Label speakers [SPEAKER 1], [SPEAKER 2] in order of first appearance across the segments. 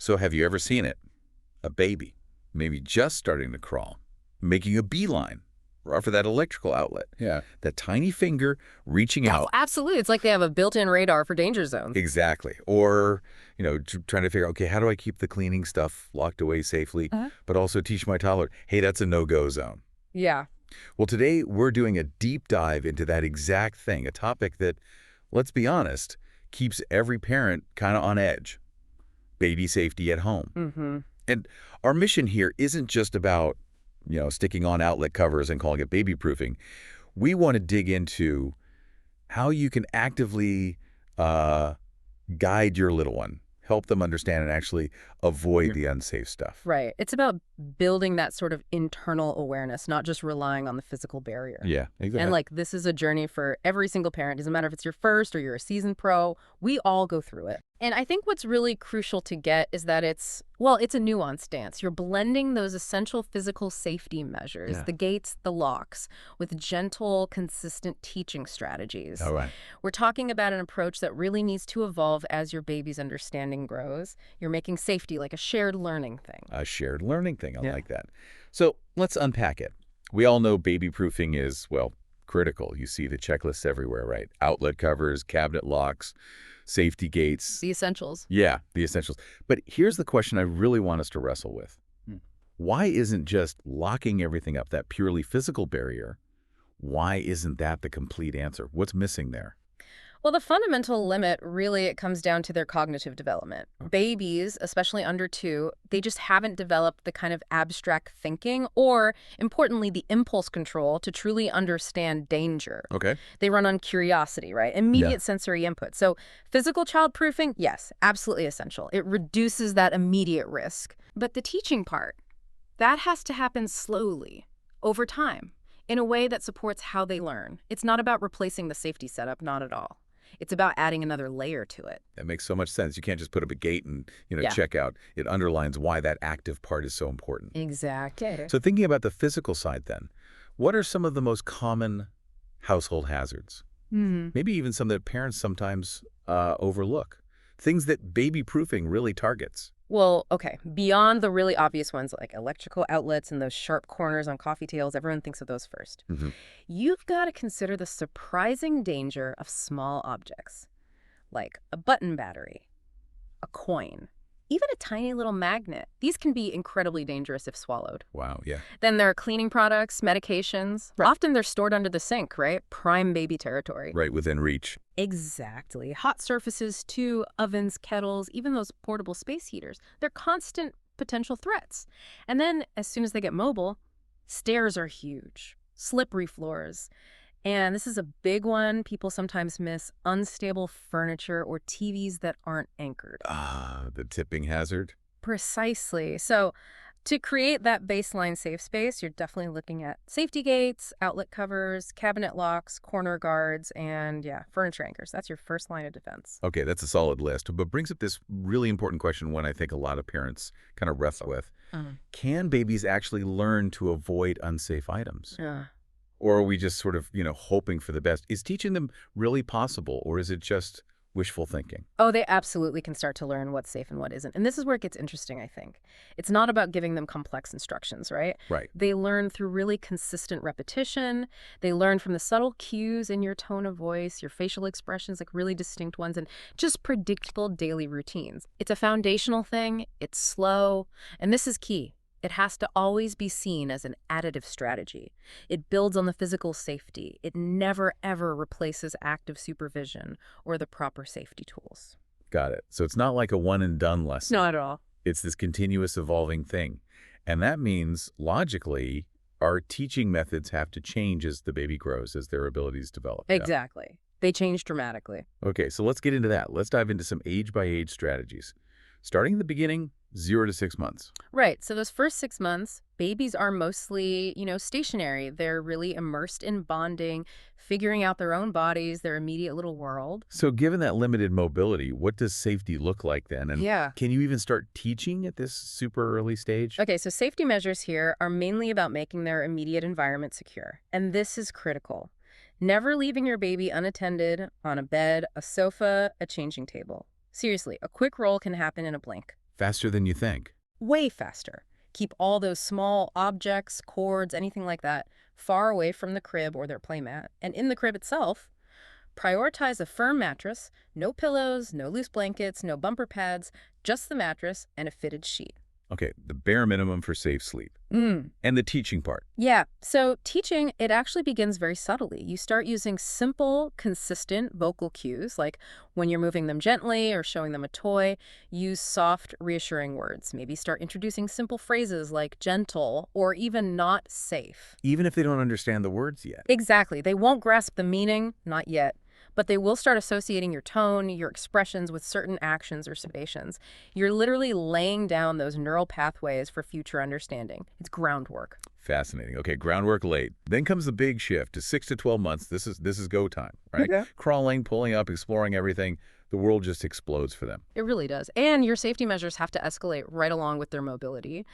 [SPEAKER 1] So have you ever seen it? A baby, maybe just starting to crawl, making a beeline, or for that electrical outlet. Yeah. That tiny finger reaching
[SPEAKER 2] Oh,
[SPEAKER 1] out.
[SPEAKER 2] absolutely. It's like they have a built-in radar for danger zones.
[SPEAKER 1] Exactly. Or, trying to figure out, okay, how do I keep the cleaning stuff locked away safely, but also teach my toddler, hey, that's a no-go zone.
[SPEAKER 2] Yeah.
[SPEAKER 1] Well, today we're doing a deep dive into that exact thing, a topic that, let's be honest, keeps every parent kind of on edge. Baby safety at home.
[SPEAKER 2] Mm-hmm.
[SPEAKER 1] And our mission here isn't just about, sticking on outlet covers and calling it baby-proofing. We want to dig into how you can actively guide your little one, help them understand and actually avoid the unsafe stuff.
[SPEAKER 2] Right. It's about building that sort of internal awareness, not just relying on the physical barrier.
[SPEAKER 1] Yeah, exactly.
[SPEAKER 2] And this is a journey for every single parent. Doesn't matter if it's your first or you're a seasoned pro. We all go through it. And I think what's really crucial to get is that it's a nuanced dance. You're blending those essential physical safety measures, the gates, the locks, with gentle, consistent teaching strategies.
[SPEAKER 1] All right.
[SPEAKER 2] We're talking about an approach that really needs to evolve as your baby's understanding grows. You're making safety like a shared learning thing.
[SPEAKER 1] A shared learning thing. I like that. So let's unpack it. We all know baby-proofing is, critical. You see the checklists everywhere, right? Outlet covers, cabinet locks, safety gates.
[SPEAKER 2] The essentials.
[SPEAKER 1] Yeah, the essentials. But here's the question I really want us to wrestle with. Why isn't just locking everything up, that purely physical barrier, why isn't that the complete answer? What's missing there?
[SPEAKER 2] Well, the fundamental limit, really, it comes down to their cognitive development. Babies, especially under 2, they just haven't developed the kind of abstract thinking or, importantly, the impulse control to truly understand danger.
[SPEAKER 1] Okay.
[SPEAKER 2] They run on curiosity, right? Immediate sensory input. So physical childproofing, yes, absolutely essential. It reduces that immediate risk. But the teaching part, that has to happen slowly, over time, in a way that supports how they learn. It's not about replacing the safety setup, not at all. It's about adding another layer to it.
[SPEAKER 1] That makes so much sense. You can't just put up a gate and,
[SPEAKER 2] Yeah.
[SPEAKER 1] check out. It underlines why that active part is so important.
[SPEAKER 2] Exactly.
[SPEAKER 1] So thinking about the physical side then, what are some of the most common household hazards? Maybe even some that parents sometimes overlook. Things that baby-proofing really targets.
[SPEAKER 2] Well, okay, beyond the really obvious ones like electrical outlets and those sharp corners on coffee tables, everyone thinks of those first. You've got to consider the surprising danger of small objects, like a button battery, a coin, even a tiny little magnet. These can be incredibly dangerous if swallowed.
[SPEAKER 1] Wow, yeah.
[SPEAKER 2] Then there are cleaning products, medications. Often they're stored under the sink, right? Prime baby territory.
[SPEAKER 1] Right within reach.
[SPEAKER 2] Exactly. Hot surfaces too, ovens, kettles, even those portable space heaters. They're constant potential threats. And then as soon as they get mobile, stairs are huge, slippery floors. And this is a big one people sometimes miss: unstable furniture or TVs that aren't anchored.
[SPEAKER 1] The tipping hazard.
[SPEAKER 2] Precisely. So to create that baseline safe space, you're definitely looking at safety gates, outlet covers, cabinet locks, corner guards, and furniture anchors. That's your first line of defense.
[SPEAKER 1] Okay, that's a solid list, but brings up this really important question, one I think a lot of parents kind of wrestle with. Can babies actually learn to avoid unsafe items? Or are we just sort of, hoping for the best? Is teaching them really possible, or is it just wishful thinking?
[SPEAKER 2] Oh, they absolutely can start to learn what's safe and what isn't. And this is where it gets interesting, I think. It's not about giving them complex instructions, right?
[SPEAKER 1] Right.
[SPEAKER 2] They learn through really consistent repetition. They learn from the subtle cues in your tone of voice, your facial expressions, like really distinct ones, and just predictable daily routines. It's a foundational thing. It's slow. And this is key. It has to always be seen as an additive strategy. It builds on the physical safety. It never, ever replaces active supervision or the proper safety tools.
[SPEAKER 1] Got it. So it's not like a one-and-done lesson.
[SPEAKER 2] Not at all.
[SPEAKER 1] It's this continuous evolving thing. And that means, logically, our teaching methods have to change as the baby grows, as their abilities develop.
[SPEAKER 2] Exactly. They change dramatically.
[SPEAKER 1] Okay, so let's get into that. Let's dive into some age-by-age strategies. Starting at the beginning, 0 to 6 months.
[SPEAKER 2] Right. So those first 6 months, babies are mostly, stationary. They're really immersed in bonding, figuring out their own bodies, their immediate little world.
[SPEAKER 1] So given that limited mobility, what does safety look like then? And can you even start teaching at this super early stage?
[SPEAKER 2] Okay, so safety measures here are mainly about making their immediate environment secure. And this is critical. Never leaving your baby unattended on a bed, a sofa, a changing table. Seriously, a quick roll can happen in a blink.
[SPEAKER 1] Faster than you think.
[SPEAKER 2] Way faster. Keep all those small objects, cords, anything like that, far away from the crib or their playmat. And in the crib itself, prioritize a firm mattress, no pillows, no loose blankets, no bumper pads, just the mattress and a fitted sheet.
[SPEAKER 1] Okay, the bare minimum for safe sleep. And the teaching part.
[SPEAKER 2] Yeah, so teaching, it actually begins very subtly. You start using simple, consistent vocal cues, like when you're moving them gently or showing them a toy, use soft, reassuring words. Maybe start introducing simple phrases like gentle or even not safe.
[SPEAKER 1] Even if they don't understand the words yet.
[SPEAKER 2] Exactly. They won't grasp the meaning, not yet, but they will start associating your tone, your expressions with certain actions or situations. You're literally laying down those neural pathways for future understanding. It's groundwork.
[SPEAKER 1] Fascinating. Okay, groundwork laid. Then comes the big shift to 6 to 12 months. This is go time, right?
[SPEAKER 2] Okay.
[SPEAKER 1] Crawling, pulling up, exploring everything. The world just explodes for them.
[SPEAKER 2] It really does. And your safety measures have to escalate right along with their mobility.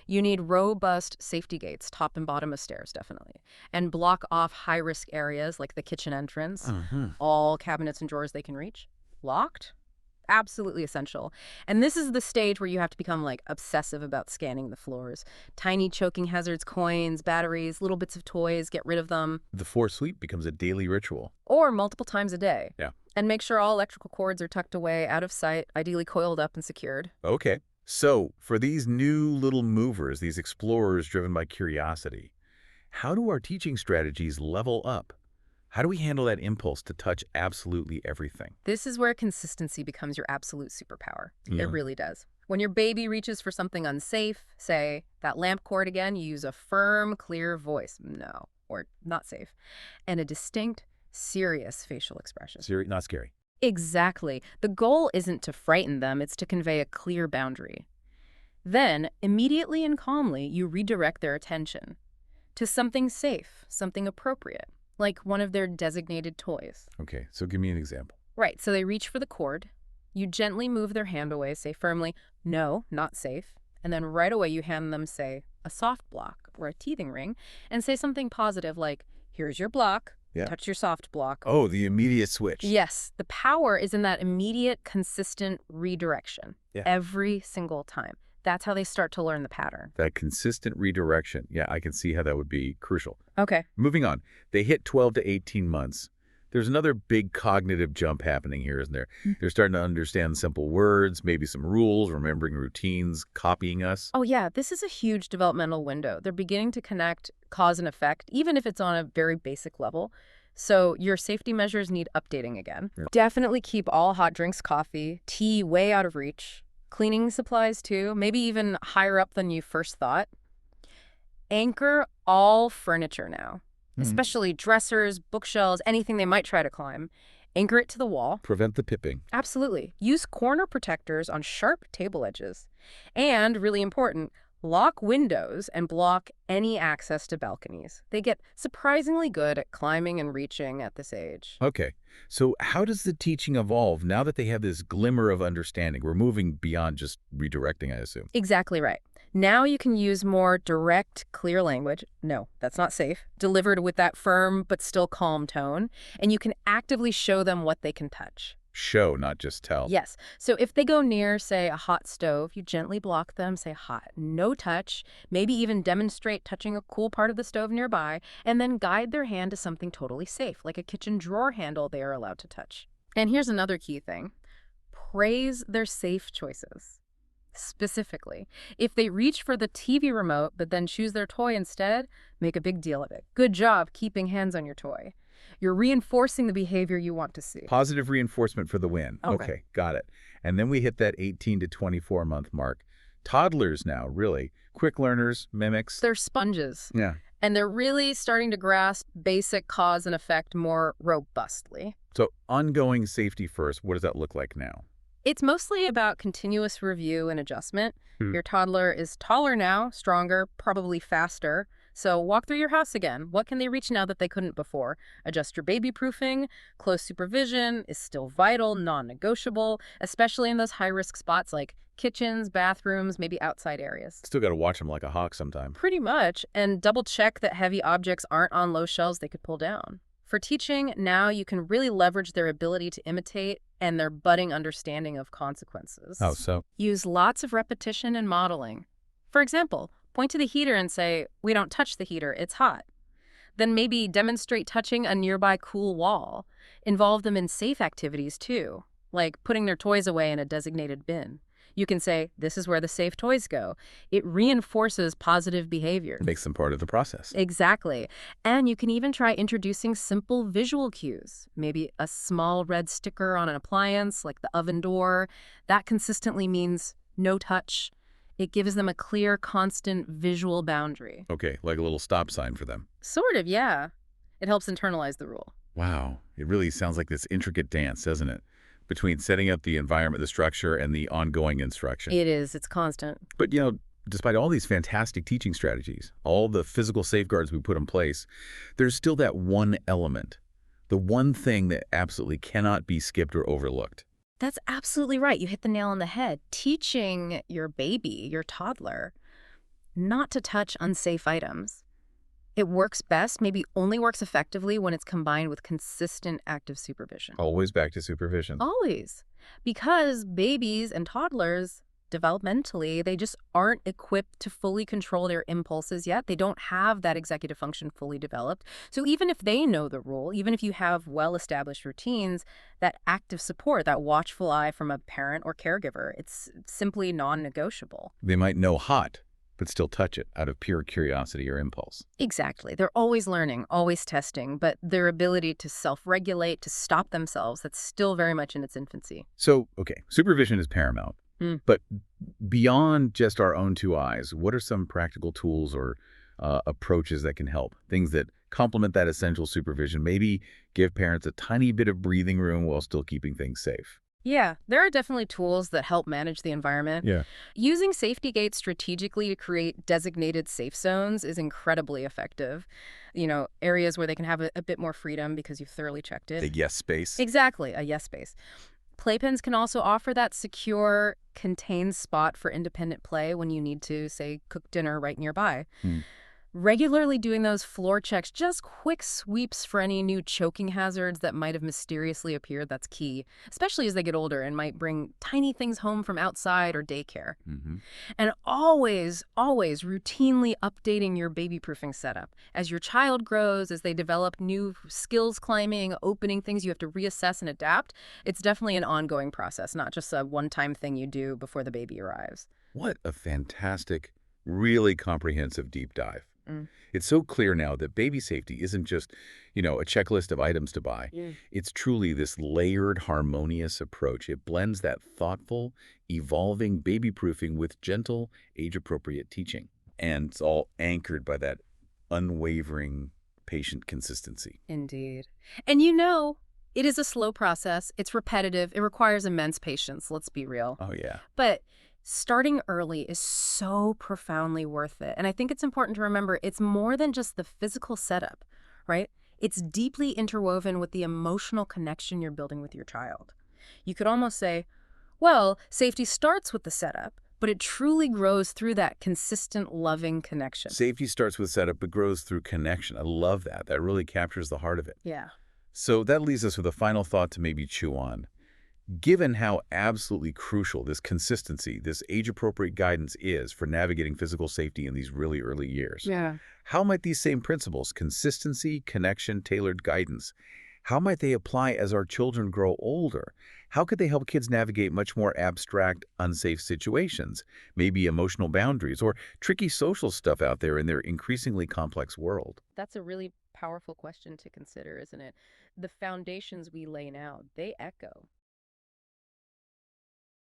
[SPEAKER 2] You need robust safety gates, top and bottom of stairs, definitely. And block off high-risk areas like the kitchen entrance. All cabinets and drawers they can reach. Locked? Absolutely essential. And this is the stage where you have to become like obsessive about scanning the floors. Tiny choking hazards, coins, batteries, little bits of toys, get rid of them.
[SPEAKER 1] The forced sleep becomes a daily ritual.
[SPEAKER 2] Or multiple times a day.
[SPEAKER 1] Yeah.
[SPEAKER 2] And make sure all electrical cords are tucked away, out of sight, ideally coiled up and secured.
[SPEAKER 1] Okay. So, for these new little movers, these explorers driven by curiosity, how do our teaching strategies level up? How do we handle that impulse to touch absolutely everything?
[SPEAKER 2] This is where consistency becomes your absolute superpower.
[SPEAKER 1] Yeah.
[SPEAKER 2] It really does. When your baby reaches for something unsafe, say that lamp cord again, you use a firm, clear voice. No, or not safe. And a distinct, serious facial expression.
[SPEAKER 1] Not scary.
[SPEAKER 2] Exactly. The goal isn't to frighten them, it's to convey a clear boundary. Then, immediately and calmly, you redirect their attention to something safe, something appropriate, like one of their designated toys.
[SPEAKER 1] Okay, so give me an example.
[SPEAKER 2] Right, so they reach for the cord. You gently move their hand away, say firmly, no, not safe. And then right away you hand them, say, a soft block or a teething ring, and say something positive like, here's your block.
[SPEAKER 1] Yeah.
[SPEAKER 2] Touch your soft block.
[SPEAKER 1] Oh, the immediate switch.
[SPEAKER 2] Yes, the power is in that immediate, consistent redirection.
[SPEAKER 1] Yeah.
[SPEAKER 2] Every single time. That's how they start to learn the pattern.
[SPEAKER 1] That consistent redirection. Yeah, I can see how that would be crucial.
[SPEAKER 2] Okay.
[SPEAKER 1] Moving on. They hit 12 to 18 months. There's another big cognitive jump happening here, isn't there? They're starting to understand simple words, maybe some rules, remembering routines, copying us.
[SPEAKER 2] Oh, yeah, this is a huge developmental window. They're beginning to connect cause and effect, even if it's on a very basic level. So your safety measures need updating again.
[SPEAKER 1] Yeah.
[SPEAKER 2] Definitely keep all hot drinks, coffee, tea way out of reach. Cleaning supplies, too, maybe even higher up than you first thought. Anchor all furniture now. Especially dressers, bookshelves, anything they might try to climb. Anchor it to the wall.
[SPEAKER 1] Prevent the pipping.
[SPEAKER 2] Absolutely. Use corner protectors on sharp table edges. And, really important, lock windows and block any access to balconies. They get surprisingly good at climbing and reaching at this age.
[SPEAKER 1] Okay, so how does the teaching evolve now that they have this glimmer of understanding? We're moving beyond just redirecting, I assume.
[SPEAKER 2] Exactly right. Now you can use more direct, clear language. No, that's not safe. Delivered with that firm but still calm tone. And you can actively show them what they can touch.
[SPEAKER 1] Show, not just tell.
[SPEAKER 2] Yes. So if they go near, say, a hot stove, you gently block them, say hot, no touch, maybe even demonstrate touching a cool part of the stove nearby, and then guide their hand to something totally safe, like a kitchen drawer handle they are allowed to touch. And here's another key thing. Praise their safe choices. Specifically, if they reach for the TV remote but then choose their toy instead, make a big deal of it. Good job keeping hands on your toy. You're reinforcing the behavior you want to see.
[SPEAKER 1] Positive reinforcement for the win.
[SPEAKER 2] Okay.
[SPEAKER 1] Got it. And then we hit that 18 to 24 month mark. Toddlers now, really. Quick learners, mimics.
[SPEAKER 2] They're sponges.
[SPEAKER 1] Yeah.
[SPEAKER 2] And they're really starting to grasp basic cause and effect more robustly.
[SPEAKER 1] So ongoing safety first, what does that look like now?
[SPEAKER 2] It's mostly about continuous review and adjustment. Your toddler is taller now, stronger, probably faster. So walk through your house again. What can they reach now that they couldn't before? Adjust your baby-proofing. Close supervision is still vital, non-negotiable, especially in those high-risk spots like kitchens, bathrooms, maybe outside areas.
[SPEAKER 1] Still got to watch them like a hawk sometime.
[SPEAKER 2] Pretty much. And double check that heavy objects aren't on low shelves they could pull down. For teaching, now you can really leverage their ability to imitate and their budding understanding of
[SPEAKER 1] Oh,
[SPEAKER 2] consequences.
[SPEAKER 1] so
[SPEAKER 2] Use lots of repetition and modeling. For example, point to the heater and say, "We don't touch the heater, it's hot." Then maybe demonstrate touching a nearby cool wall. Involve them in safe activities too, like putting their toys away in a designated bin. You can say, "This is where the safe toys go." It reinforces positive behavior.
[SPEAKER 1] makes them part of the process.
[SPEAKER 2] Exactly. And you can even try introducing simple visual cues, maybe a small red sticker on an appliance like the oven door. That consistently means no touch. It gives them a clear, constant visual boundary.
[SPEAKER 1] Okay, like a little stop sign for them.
[SPEAKER 2] Sort of, yeah. It helps internalize the rule.
[SPEAKER 1] Wow, it really sounds like this intricate dance, doesn't it? Between setting up the environment, the structure, and the ongoing instruction.
[SPEAKER 2] It is. It's constant.
[SPEAKER 1] But, despite all these fantastic teaching strategies, all the physical safeguards we put in place, there's still that one element, the one thing that absolutely cannot be skipped or overlooked.
[SPEAKER 2] That's absolutely right. You hit the nail on the head. Teaching your baby, your toddler, not to touch unsafe items. It works best, maybe only works effectively when it's combined with consistent active supervision.
[SPEAKER 1] Always back to supervision.
[SPEAKER 2] Always. Because babies and toddlers, developmentally, they just aren't equipped to fully control their impulses yet. They don't have that executive function fully developed. So even if they know the rule, even if you have well-established routines, that active support, that watchful eye from a parent or caregiver, it's simply non-negotiable.
[SPEAKER 1] They might know hot, but still touch it out of pure curiosity or impulse.
[SPEAKER 2] Exactly. They're always learning, always testing, but their ability to self-regulate, to stop themselves, that's still very much in its infancy.
[SPEAKER 1] So, okay, supervision is paramount. But beyond just our own two eyes, what are some practical tools or approaches that can help? Things that complement that essential supervision, maybe give parents a tiny bit of breathing room while still keeping things safe.
[SPEAKER 2] Yeah, there are definitely tools that help manage the environment.
[SPEAKER 1] Yeah.
[SPEAKER 2] Using safety gates strategically to create designated safe zones is incredibly effective. Areas where they can have a bit more freedom because you've thoroughly checked it.
[SPEAKER 1] The yes space.
[SPEAKER 2] Exactly, a yes space. Playpens can also offer that secure, contained spot for independent play when you need to, say, cook dinner right nearby. Regularly doing those floor checks, just quick sweeps for any new choking hazards that might have mysteriously appeared, that's key, especially as they get older and might bring tiny things home from outside or daycare. And always, always routinely updating your baby-proofing setup. As your child grows, as they develop new skills climbing, opening things, you have to reassess and adapt. It's definitely an ongoing process, not just a one-time thing you do before the baby arrives.
[SPEAKER 1] What a fantastic, really comprehensive deep dive. It's so clear now that baby safety isn't just, a checklist of items to buy. It's truly this layered, harmonious approach. It blends that thoughtful, evolving baby proofing with gentle, age-appropriate teaching. And it's all anchored by that unwavering, patient consistency.
[SPEAKER 2] Indeed. And it is a slow process. It's repetitive. It requires immense patience, let's be real.
[SPEAKER 1] Oh, yeah.
[SPEAKER 2] But starting early is so profoundly worth it. And I think it's important to remember it's more than just the physical setup, right? It's deeply interwoven with the emotional connection you're building with your child. You could almost say, well, safety starts with the setup, but it truly grows through that consistent, loving connection.
[SPEAKER 1] Safety starts with setup, but grows through connection. I love that. That really captures the heart of it.
[SPEAKER 2] Yeah.
[SPEAKER 1] So that leaves us with a final thought to maybe chew on. Given how absolutely crucial this consistency, this age-appropriate guidance is for navigating physical safety in these really early years, how might these same principles, consistency, connection, tailored guidance, how might they apply as our children grow older? How could they help kids navigate much more abstract, unsafe situations, maybe emotional boundaries, or tricky social stuff out there in their increasingly complex world?
[SPEAKER 2] That's a really powerful question to consider, isn't it? The foundations we lay now, they echo